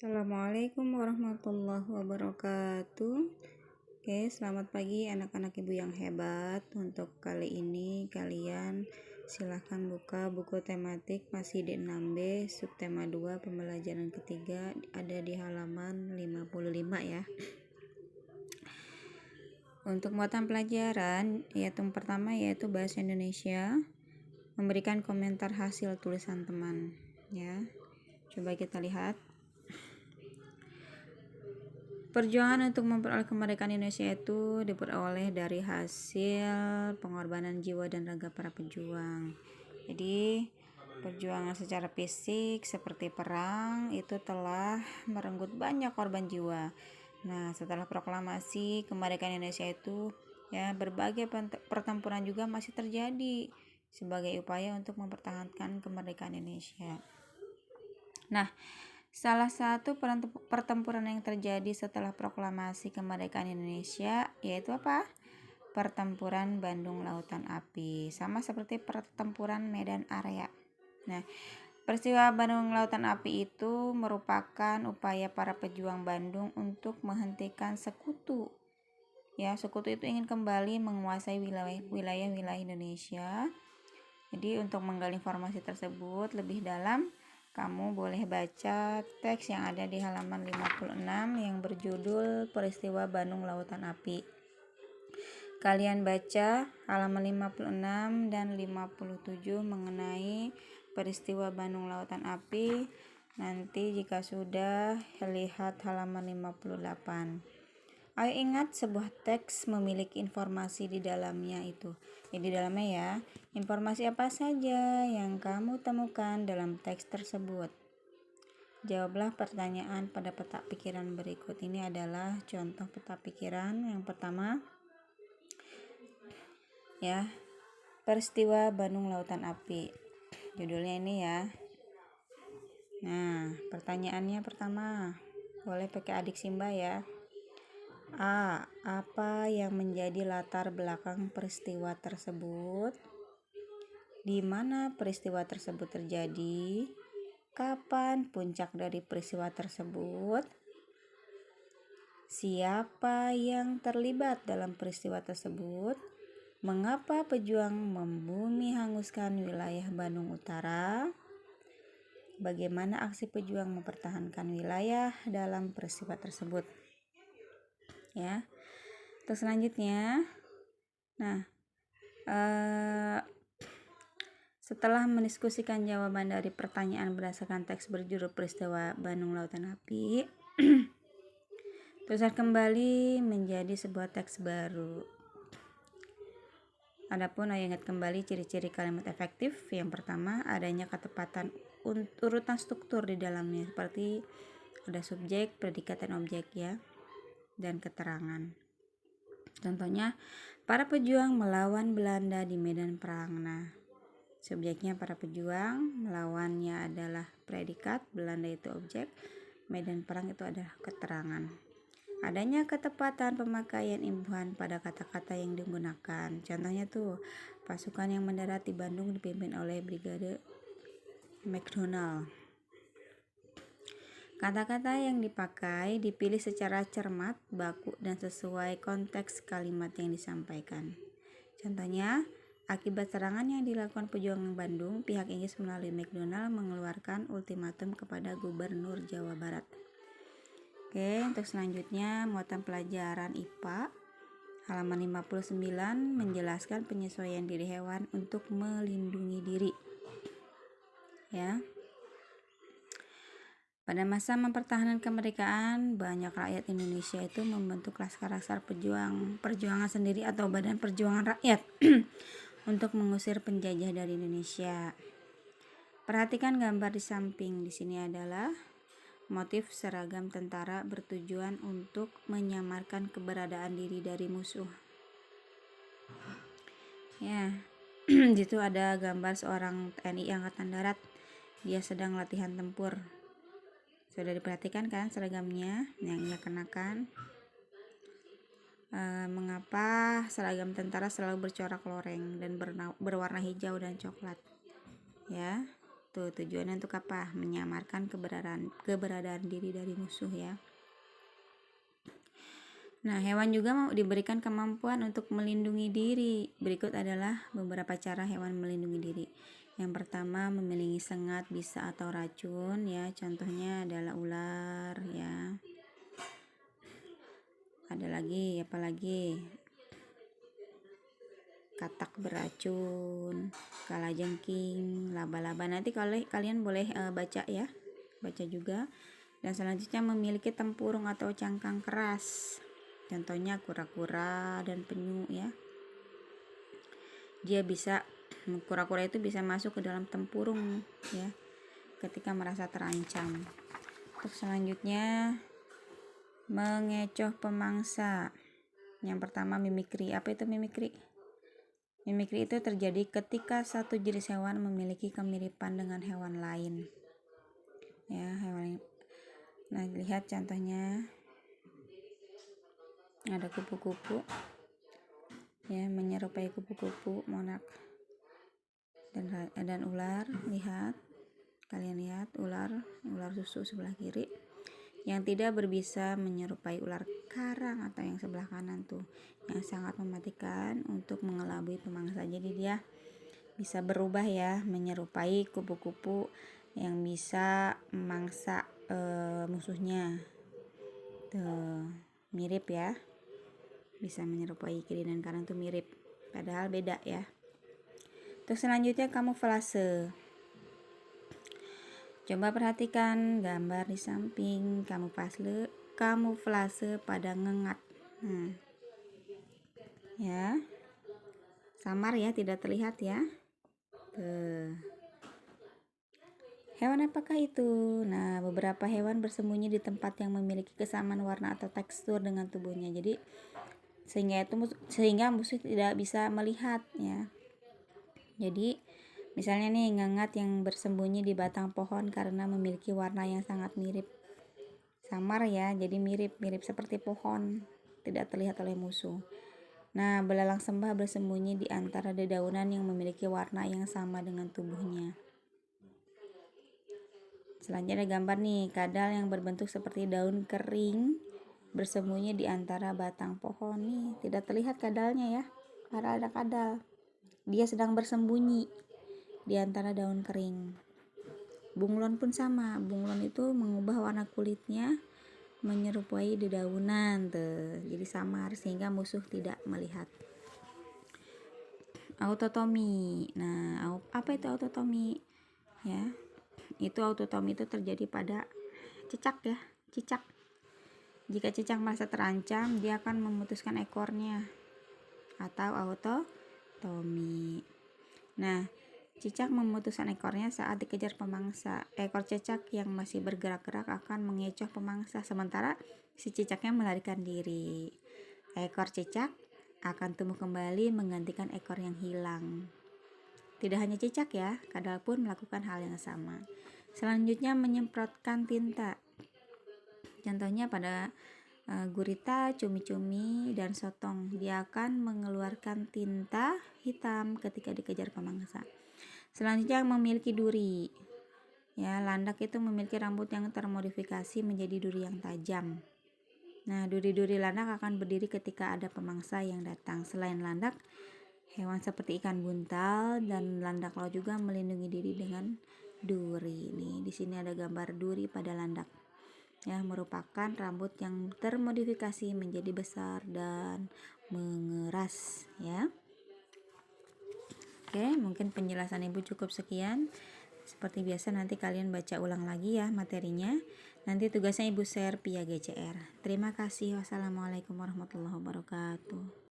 Assalamualaikum warahmatullahi wabarakatuh. Oke, selamat pagi anak-anak ibu yang hebat. Untuk kali ini kalian silahkan buka buku tematik masih di 6B subtema 2 pembelajaran ketiga, ada di halaman 55 ya. Untuk muatan pelajaran yaitu yang pertama yaitu bahasa Indonesia, memberikan komentar hasil tulisan teman ya. Coba kita lihat. Perjuangan untuk memperoleh kemerdekaan Indonesia itu diperoleh dari hasil pengorbanan jiwa dan raga para pejuang. Jadi perjuangan secara fisik seperti perang itu telah merenggut banyak korban jiwa. Nah, setelah proklamasi kemerdekaan Indonesia itu ya berbagai pertempuran juga masih terjadi sebagai upaya untuk mempertahankan kemerdekaan Indonesia. Nah, salah satu pertempuran yang terjadi setelah proklamasi kemerdekaan Indonesia yaitu apa? Pertempuran Bandung Lautan Api, sama seperti pertempuran Medan Area. Nah, peristiwa Bandung Lautan Api itu merupakan upaya para pejuang Bandung untuk menghentikan sekutu. Ya, sekutu itu ingin kembali menguasai wilayah-wilayah Indonesia. Jadi untuk menggali informasi tersebut lebih dalam, kamu boleh baca teks yang ada di halaman 56 yang berjudul Peristiwa Bandung Lautan Api. Kalian baca halaman 56 dan 57 mengenai peristiwa Bandung Lautan Api. Nanti jika sudah, lihat halaman 58. Ayo ingat, sebuah teks memiliki informasi di dalamnya itu. Di dalamnya ya, informasi apa saja yang kamu temukan dalam teks tersebut. Jawablah pertanyaan pada peta pikiran berikut. Ini adalah contoh peta pikiran. Yang pertama, ya, peristiwa Bandung Lautan Api. Judulnya ini ya. Nah, pertanyaannya pertama, boleh pakai adik Simba ya. A. Apa yang menjadi latar belakang peristiwa tersebut? Di mana peristiwa tersebut terjadi? Kapan puncak dari peristiwa tersebut? Siapa yang terlibat dalam peristiwa tersebut? Mengapa pejuang membumi hanguskan wilayah Bandung Utara? Bagaimana aksi pejuang mempertahankan wilayah dalam peristiwa tersebut? Ya, terus selanjutnya, nah setelah mendiskusikan jawaban dari pertanyaan berdasarkan teks berjudul peristiwa Bandung Lautan Api, tuliskan kembali menjadi sebuah teks baru. Adapun ayo ingat kembali ciri-ciri kalimat efektif. Yang pertama, adanya ketepatan urutan struktur di dalamnya, seperti ada subjek, predikat, dan objek ya, dan keterangan. Contohnya, para pejuang melawan Belanda di medan perang. Nah, subjeknya para pejuang, melawannya adalah predikat, Belanda itu objek, medan perang itu adalah keterangan. Adanya ketepatan pemakaian imbuhan pada kata-kata yang digunakan. Contohnya tuh, pasukan yang mendarat di Bandung dipimpin oleh Brigade McDonald. Kata-kata yang dipakai dipilih secara cermat, baku, dan sesuai konteks kalimat yang disampaikan. Contohnya, akibat serangan yang dilakukan pejuang Bandung, pihak Inggris melalui McDonald mengeluarkan ultimatum kepada Gubernur Jawa Barat. Oke, untuk selanjutnya muatan pelajaran IPA halaman 59 menjelaskan penyesuaian diri hewan untuk melindungi diri. Ya. Pada masa mempertahankan kemerdekaan, banyak rakyat Indonesia itu membentuk laskar-laskar perjuangan sendiri atau Badan Perjuangan Rakyat untuk mengusir penjajah dari Indonesia. Perhatikan gambar di samping. Di sini adalah motif seragam tentara bertujuan untuk menyamarkan keberadaan diri dari musuh. Ya, di situ ada gambar seorang TNI Angkatan Darat. Dia sedang latihan tempur. Sudah diperhatikan kan seragamnya yang ia kenakan? Mengapa seragam tentara selalu bercorak loreng dan berwarna hijau dan coklat? Ya, Tuh, tujuannya untuk apa? Menyamarkan keberadaan diri dari musuh ya. Nah, hewan juga mau diberikan kemampuan untuk melindungi diri. Berikut adalah beberapa cara hewan melindungi diri. Yang pertama, memiliki sengat, bisa atau racun ya. Contohnya adalah ular ya. Ada lagi, apalagi? Katak beracun, kalajengking, laba-laba. Nanti kalian boleh baca ya, baca juga. Dan selanjutnya memiliki tempurung atau cangkang keras. Contohnya kura-kura dan penyu ya. Kura-kura itu bisa masuk ke dalam tempurung ya ketika merasa terancam. Untuk selanjutnya mengecoh pemangsa. Yang pertama mimikri. Apa itu mimikri? Mimikri itu terjadi ketika satu jenis hewan memiliki kemiripan dengan hewan lain. Ya, Nah, lihat contohnya. Ada kupu-kupu. Ya, menyerupai kupu-kupu, monark. Dan ular, lihat. Kalian lihat ular susu sebelah kiri. Yang tidak berbisa menyerupai ular karang atau yang sebelah kanan tuh, yang sangat mematikan untuk mengelabui pemangsa. Jadi dia bisa berubah ya, menyerupai kupu-kupu yang bisa memangsa musuhnya. Tuh, mirip ya, bisa menyerupai kiri dan kanan tuh mirip, padahal beda ya. Terus selanjutnya kamuflase. Coba perhatikan gambar di samping. Kamuflase pada ngengat. Ya, samar ya, tidak terlihat ya. Hewan apakah itu? Nah, beberapa hewan bersembunyi di tempat yang memiliki kesamaan warna atau tekstur dengan tubuhnya. Jadi sehingga musuh tidak bisa melihat ya. Jadi misalnya nih, ngengat yang bersembunyi di batang pohon karena memiliki warna yang sangat mirip. Samar ya, jadi mirip seperti pohon, tidak terlihat oleh musuh. Nah, belalang sembah bersembunyi di antara dedaunan yang memiliki warna yang sama dengan tubuhnya. Selanjutnya ada gambar nih, kadal yang berbentuk seperti daun kering bersembunyi di antara batang pohon nih. Tidak terlihat kadalnya ya, karena ada kadal. Dia sedang bersembunyi di antara daun kering. Bunglon pun sama. Bunglon itu mengubah warna kulitnya menyerupai dedaunan tuh. Jadi samar sehingga musuh tidak melihat. Autotomi. Nah, apa itu autotomi? Ya. Autotomi itu terjadi pada cicak ya, cicak. Jika cicak merasa terancam, dia akan memutuskan ekornya atau autotomi. Nah, cicak memutuskan ekornya saat dikejar pemangsa. Ekor cicak yang masih bergerak-gerak akan mengecoh pemangsa, sementara si cicaknya melarikan diri. Ekor cicak akan tumbuh kembali menggantikan ekor yang hilang. Tidak hanya cicak ya, kadal pun melakukan hal yang sama. Selanjutnya menyemprotkan tinta. Contohnya pada gurita, cumi-cumi, dan sotong. Dia akan mengeluarkan tinta hitam ketika dikejar pemangsa. Selanjutnya memiliki duri. Ya, landak itu memiliki rambut yang termodifikasi menjadi duri yang tajam. Nah, duri-duri landak akan berdiri ketika ada pemangsa yang datang. Selain landak, hewan seperti ikan buntal dan landak laut juga melindungi diri dengan duri. Nih, di sini ada gambar duri pada landak. Ya, merupakan rambut yang termodifikasi menjadi besar dan mengeras ya. Oke, mungkin penjelasan Ibu cukup sekian. Seperti biasa nanti kalian baca ulang lagi ya materinya. Nanti tugasnya Ibu share via GCR. Terima kasih. Wassalamualaikum warahmatullahi wabarakatuh.